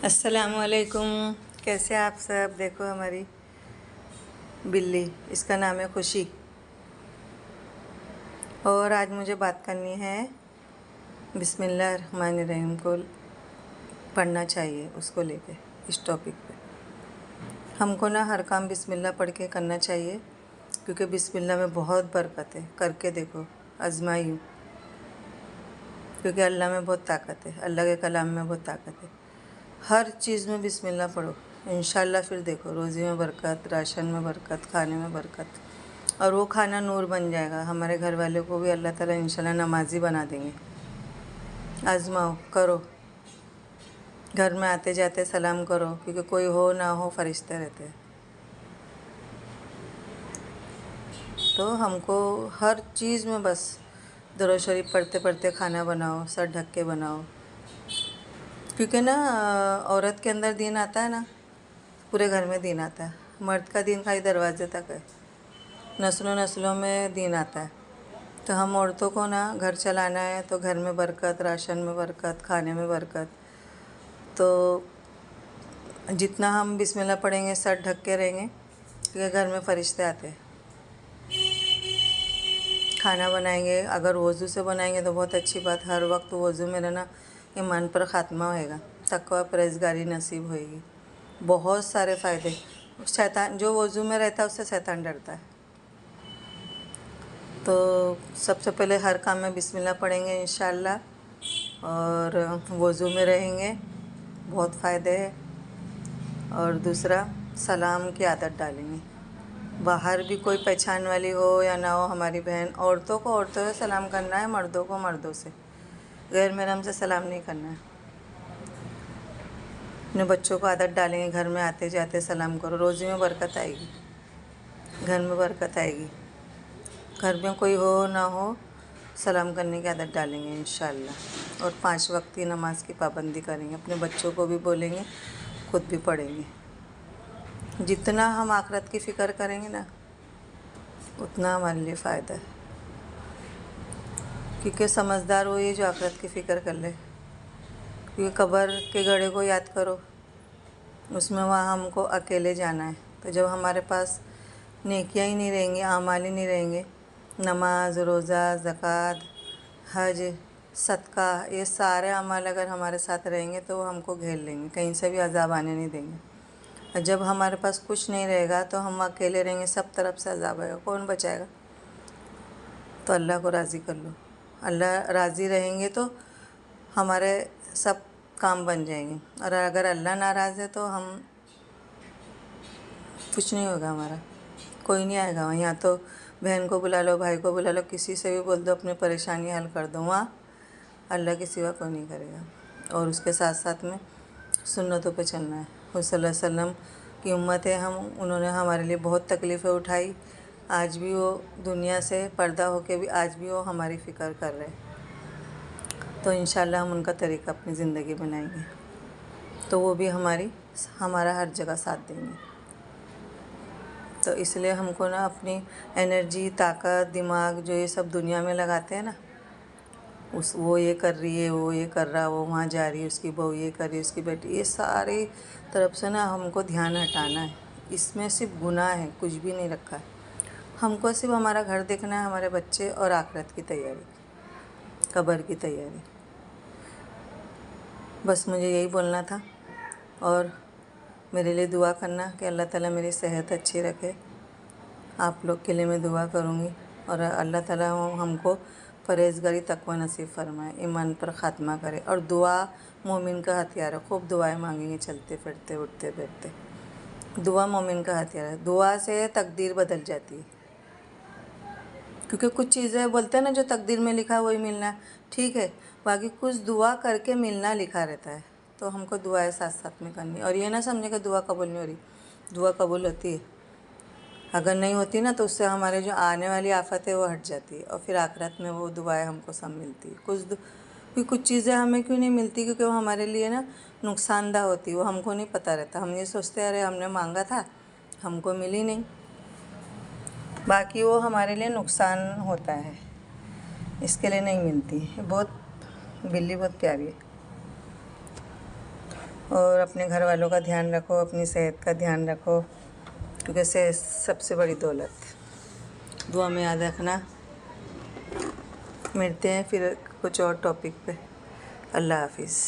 अस्सलामुअलैकुम। कैसे आप सब। देखो हमारी बिल्ली, इसका नाम है खुशी। और आज मुझे बात करनी है बिस्मिल्लाहिर्रहमानिर्रहीम को पढ़ना चाहिए, उसको लेके इस टॉपिक पे। हमको ना हर काम बिस्मिल्लाह पढ़ के करना चाहिए, क्योंकि बिस्मिल्लाह में बहुत बरकत है। करके देखो, आजमाई हूँ, क्योंकि अल्लाह में बहुत ताकत है, अल्लाह के कलाम में बहुत ताकत है। हर चीज़ में बिस्मिल्लाह पढ़ो, इंशाल्लाह फिर देखो रोज़ी में बरकत, राशन में बरकत, खाने में बरकत, और वो खाना नूर बन जाएगा। हमारे घर वालों को भी अल्लाह ताला इंशाल्लाह नमाजी बना देंगे। आजमाओ, करो। घर में आते जाते सलाम करो, क्योंकि कोई हो ना हो फरिश्ते रहते हैं। तो हमको हर चीज़ में बस दुरूद शरीफ पढ़ते पढ़ते खाना बनाओ, सर ढक के बनाओ, क्योंकि ना औरत के अंदर दीन आता है ना, पूरे घर में दीन आता है। मर्द का दीन खाली दरवाजे तक है, नस्लों नस्लों में दीन आता है। तो हम औरतों को ना घर चलाना है, तो घर में बरकत, राशन में बरकत, खाने में बरकत। तो जितना हम बिस्मिल्लाह पढ़ेंगे, सर ढक के रहेंगे, क्योंकि घर में फरिश्ते आते हैं। खाना बनाएंगे, अगर वज़ू से बनाएंगे तो बहुत अच्छी बात। हर वक्त वज़ू में रहना, ईमान पर ख़ात्मा होएगा, तक़वा परहेज़गारी नसीब होएगी। बहुत सारे फ़ायदे। शैतान जो वज़ू में रहता है उससे शैतान डरता है। तो सबसे पहले हर काम में बिस्मिल्लाह पढ़ेंगे इंशाअल्लाह, और वज़ू में रहेंगे, बहुत फ़ायदे हैं। और दूसरा, सलाम की आदत डालेंगे। बाहर भी कोई पहचान वाली हो या ना हो, हमारी बहन, औरतों को औरतों से सलाम करना है, मर्दों को मर्दों से, गैर महरम से सलाम नहीं करना है। अपने बच्चों को आदत डालेंगे, घर में आते जाते सलाम करो, रोज़ी में बरकत आएगी, घर में बरकत आएगी। घर में कोई हो ना हो, सलाम करने की आदत डालेंगे इंशाअल्लाह। और 5 वक्त की नमाज़ की पाबंदी करेंगे, अपने बच्चों को भी बोलेंगे, खुद भी पढ़ेंगे। जितना हम आखिरत की फ़िक्र करेंगे ना, उतना हमारे लिए फ़ायदा है, क्योंकि समझदार वो ये जो आखिरत की फ़िक्र कर ले। क्योंकि कब्र के घड़े को याद करो, उसमें वहाँ हमको अकेले जाना है। तो जब हमारे पास नेकियां ही नहीं रहेंगी, आमाल ही नहीं रहेंगे, नमाज, रोज़ा, ज़कात, हज, सदका, ये सारे अमाल अगर हमारे साथ रहेंगे तो वो हमको घेर लेंगे, कहीं से भी अज़ाब आने नहीं देंगे। और जब हमारे पास कुछ नहीं रहेगा तो हम अकेले रहेंगे, सब तरफ से अज़ाब आएगा, कौन बचाएगा। तो अल्लाह को राज़ी कर लो। अल्लाह राज़ी रहेंगे तो हमारे सब काम बन जाएंगे, और अगर अल्लाह नाराज़ है तो हम कुछ नहीं होगा, हमारा कोई नहीं आएगा वहाँ। यहाँ तो बहन को बुला लो, भाई को बुला लो, किसी से भी बोल दो, अपनी परेशानी हल कर दो, वहाँ अल्लाह के सिवा कोई नहीं करेगा। और उसके साथ साथ में सुन्नतों पे चलना है। हुज़ूर सल्लल्लाहु अलैहि वसल्लम की उम्मत है हम, उन्होंने हमारे लिए बहुत तकलीफ़ें उठाई। आज भी वो दुनिया से पर्दा होके भी आज भी वो हमारी फ़िक्र कर रहे हैं। तो इंशाअल्लाह हम उनका तरीक़ा अपनी ज़िंदगी बनाएंगे, तो वो भी हमारा हर जगह साथ देंगे। तो इसलिए हमको ना अपनी एनर्जी, ताकत, दिमाग जो ये सब दुनिया में लगाते हैं ना, वो ये कर रही है, वो ये कर रहा, वो वहाँ जा रही है, उसकी बहू ये कर रही है, उसकी बेटी, ये सारी तरफ से ना हमको ध्यान हटाना है। इसमें सिर्फ गुनाह है, कुछ भी नहीं रखा है। हमको सिर्फ हमारा घर देखना है, हमारे बच्चे, और आखिरत की तैयारी, कब्र की तैयारी। बस मुझे यही बोलना था। और मेरे लिए दुआ करना कि अल्लाह ताला मेरी सेहत अच्छी रखे। आप लोग के लिए मैं दुआ करूँगी, और अल्लाह ताला हमको परहेज़गारी, तक़वा नसीब फरमाए, ईमान पर ख़ात्मा करे। और दुआ मोमिन का हथियार है, खूब दुआएं मांगेंगे चलते फिरते, उठते बैठते। दुआ मोमिन का हथियार है, दुआ से तकदीर बदल जाती है। क्योंकि कुछ चीज़ें बोलते हैं ना, जो तकदीर में लिखा है वही मिलना है, ठीक है, बाकी कुछ दुआ करके मिलना लिखा रहता है। तो हमको दुआएं साथ साथ में करनी, और ये ना समझे कि दुआ कबूल नहीं हो रही, दुआ कबूल होती है। अगर नहीं होती ना, तो उससे हमारे जो आने वाली आफत है वो हट जाती है, और फिर आखिरत में वो दुआएं हमको सब मिलती है। कुछ चीज़ें हमें क्यों नहीं मिलती, क्योंकि वो हमारे लिए ना नुकसानदा होती, वो हमको नहीं पता रहता। हम ये सोचते अरे हमने मांगा था, हमको मिली नहीं, बाकी वो हमारे लिए नुकसान होता है, इसके लिए नहीं मिलती। बहुत बिल्ली बहुत प्यारी है। और अपने घर वालों का ध्यान रखो, अपनी सेहत का ध्यान रखो, क्योंकि सेहत सबसे बड़ी दौलत। दुआ में याद रखना। मिलते हैं फिर कुछ और टॉपिक पे। अल्लाह हाफिज़।